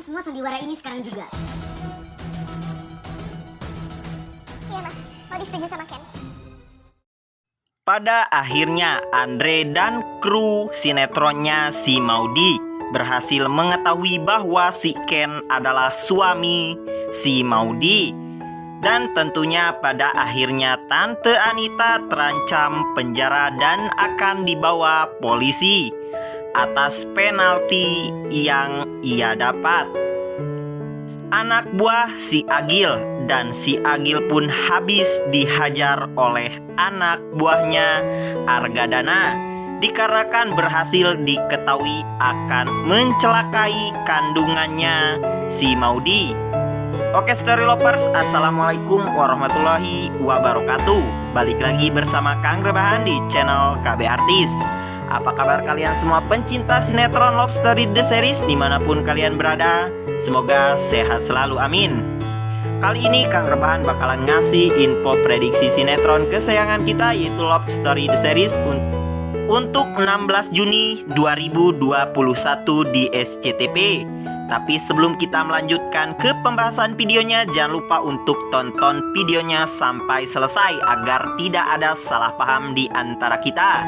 semua sandiwara ini sekarang juga. Iya, Ma. Maudi setuju sama Ken. Pada akhirnya Andre dan kru sinetronnya si Maudi berhasil mengetahui bahwa si Ken adalah suami si Maudi. Dan tentunya pada akhirnya Tante Anita terancam penjara dan akan dibawa polisi atas penalti yang ia dapat. Anak buah si Agil dan si Agil pun habis dihajar oleh anak buahnya Argadana dikarenakan berhasil diketahui akan mencelakai kandungannya si Maudi. Oke Story Lovers, Assalamualaikum warahmatullahi wabarakatuh. Balik lagi bersama Kang Rebahan di channel KB Artis. Apa kabar kalian semua pencinta sinetron Love Story The Series dimanapun kalian berada? Semoga sehat selalu, amin. Kali ini Kang Rebahan bakalan ngasih info prediksi sinetron kesayangan kita, yaitu Love Story The Series untuk 16 Juni 2021 di SCTV. Tapi sebelum kita melanjutkan ke pembahasan videonya, jangan lupa untuk tonton videonya sampai selesai agar tidak ada salah paham di antara kita.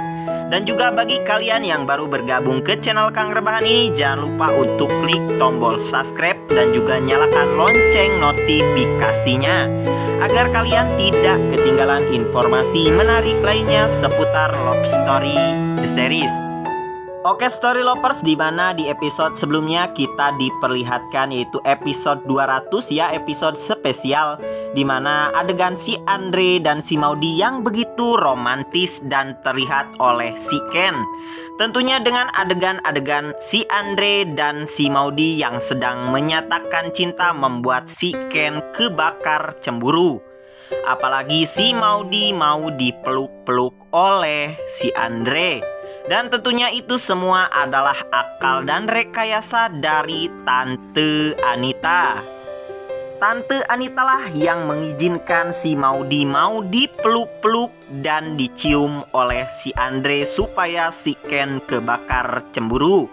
Dan juga bagi kalian yang baru bergabung ke channel Kang Rebahan ini, jangan lupa untuk klik tombol subscribe dan juga nyalakan lonceng notifikasinya agar kalian tidak ketinggalan informasi menarik lainnya seputar Love Story The Series. Oke Story Lovers, di mana di episode sebelumnya kita diperlihatkan yaitu episode 200 ya, episode spesial di mana adegan si Andre dan si Maudi yang begitu romantis dan terlihat oleh si Ken. Tentunya dengan adegan-adegan si Andre dan si Maudi yang sedang menyatakan cinta membuat si Ken kebakar cemburu. Apalagi si Maudi mau dipeluk-peluk oleh si Andre. Dan tentunya itu semua adalah akal dan rekayasa dari Tante Anita. Tante Anita lah yang mengizinkan si Maudi mau dipeluk-peluk dan dicium oleh si Andre supaya si Ken kebakar cemburu.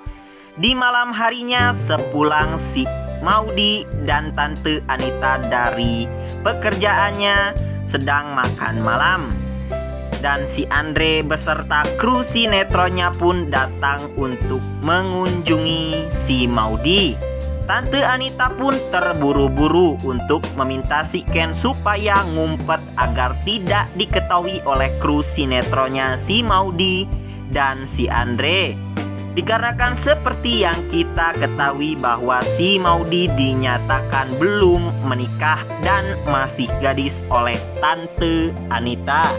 Di malam harinya sepulang si Maudi dan Tante Anita dari pekerjaannya sedang makan malam. Dan si Andre beserta kru sinetronnya pun datang untuk mengunjungi si Maudi. Tante Anita pun terburu-buru untuk meminta si Ken supaya ngumpet agar tidak diketahui oleh kru sinetronnya si Maudi dan si Andre. Dikarenakan seperti yang kita ketahui bahwa si Maudi dinyatakan belum menikah dan masih gadis oleh Tante Anita.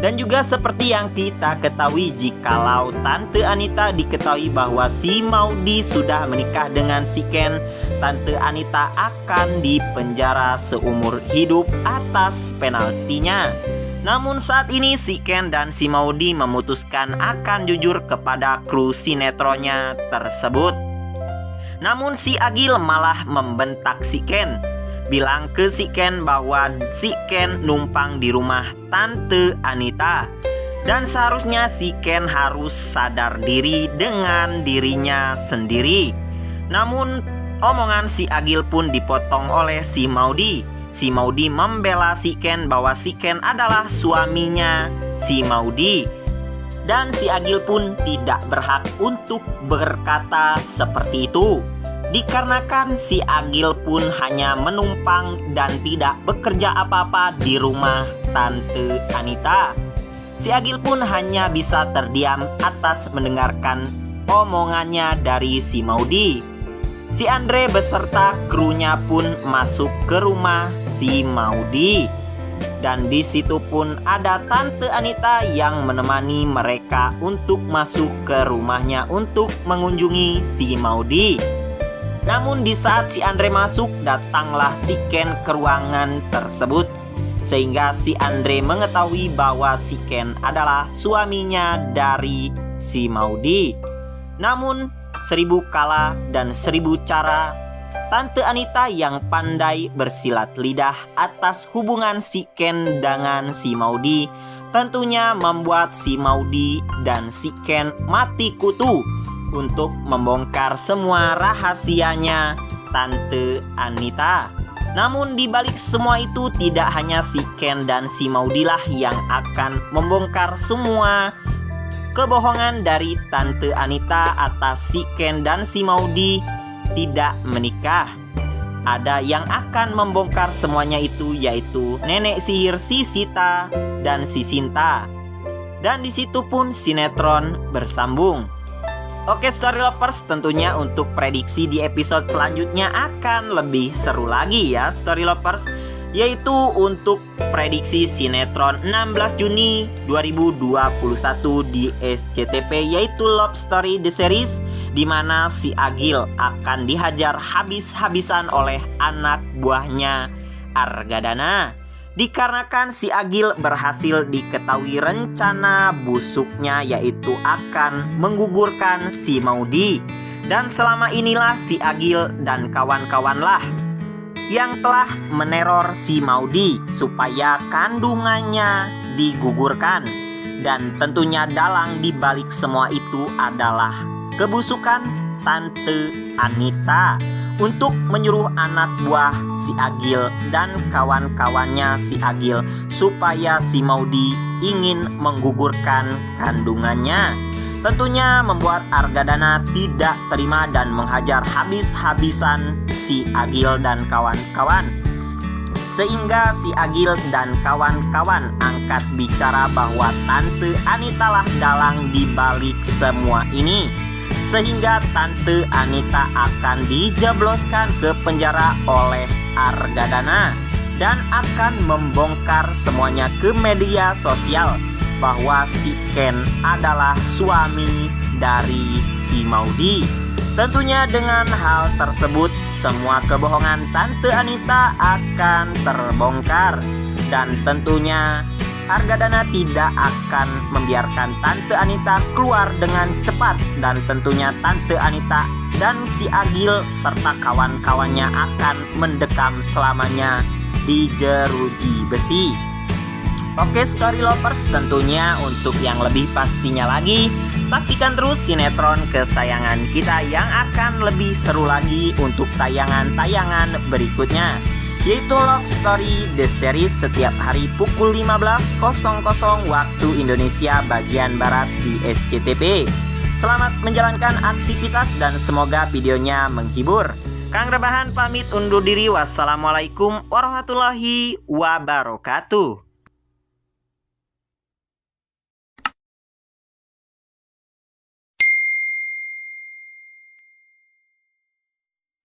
Dan juga seperti yang kita ketahui, jikalau Tante Anita diketahui bahwa si Maudi sudah menikah dengan si Ken, Tante Anita akan dipenjara seumur hidup atas penaltinya. Namun saat ini si Ken dan si Maudi memutuskan akan jujur kepada kru sinetronnya tersebut. Namun si Agil malah membentak si Ken, bilang ke si Ken bahwa si Ken numpang di rumah Tante Anita. Dan seharusnya si Ken harus sadar diri dengan dirinya sendiri. Namun omongan si Agil pun dipotong oleh si Maudi. Si Maudi membela si Ken bahwa si Ken adalah suaminya si Maudi. Dan si Agil pun tidak berhak untuk berkata seperti itu. Dikarenakan si Agil pun hanya menumpang dan tidak bekerja apa-apa di rumah Tante Anita. Si Agil pun hanya bisa terdiam atas mendengarkan omongannya dari si Maudi. Si Andre beserta krunya pun masuk ke rumah si Maudi. Dan di situ pun ada Tante Anita yang menemani mereka untuk masuk ke rumahnya untuk mengunjungi si Maudi. Namun di saat si Andre masuk, datanglah si Ken ke ruangan tersebut. Sehingga si Andre mengetahui bahwa si Ken adalah suaminya dari si Maudi. Namun 1000 kala dan 1000 cara, Tante Anita yang pandai bersilat lidah atas hubungan si Ken dengan si Maudi tentunya membuat si Maudi dan si Ken mati kutu untuk membongkar semua rahasianya Tante Anita. Namun di balik semua itu tidak hanya si Ken dan si Maudy lah yang akan membongkar semua kebohongan dari Tante Anita atas si Ken dan si Maudy tidak menikah. Ada yang akan membongkar semuanya itu, yaitu nenek sihir si Sita dan si Sinta. Dan di situ pun sinetron bersambung. Oke Story Lovers, tentunya untuk prediksi di episode selanjutnya akan lebih seru lagi ya Story Lovers, yaitu untuk prediksi sinetron 16 Juni 2021 di SCTV, yaitu Love Story The Series, di mana si Agil akan dihajar habis-habisan oleh anak buahnya Argadana. Dikarenakan si Agil berhasil diketahui rencana busuknya, yaitu akan menggugurkan si Maudy. Dan selama inilah si Agil dan kawan-kawanlah yang telah meneror si Maudy supaya kandungannya digugurkan. Dan tentunya dalang di balik semua itu adalah kebusukan Tante Anita untuk menyuruh anak buah si Agil dan kawan-kawannya si Agil supaya si Maudy ingin menggugurkan kandungannya. Tentunya membuat Argadana tidak terima dan menghajar habis-habisan si Agil dan kawan-kawan. Sehingga si Agil dan kawan-kawan angkat bicara bahwa Tante Anita lah dalang di balik semua ini. Sehingga Tante Anita akan dijebloskan ke penjara oleh Argadana dan akan membongkar semuanya ke media sosial bahwa si Ken adalah suami dari si Maudy. Tentunya dengan hal tersebut semua kebohongan Tante Anita akan terbongkar. Dan tentunya Argadana tidak akan membiarkan Tante Anita keluar dengan cepat. Dan tentunya Tante Anita dan si Agil serta kawan-kawannya akan mendekam selamanya di jeruji besi. Oke Story Lovers, tentunya untuk yang lebih pastinya lagi, saksikan terus sinetron kesayangan kita yang akan lebih seru lagi untuk tayangan-tayangan berikutnya, yaitu Love Story The Series setiap hari pukul 15.00 waktu Indonesia bagian Barat di SCTV. Selamat menjalankan aktivitas dan semoga videonya menghibur. Kang Rebahan pamit undur diri. Wassalamualaikum warahmatullahi wabarakatuh.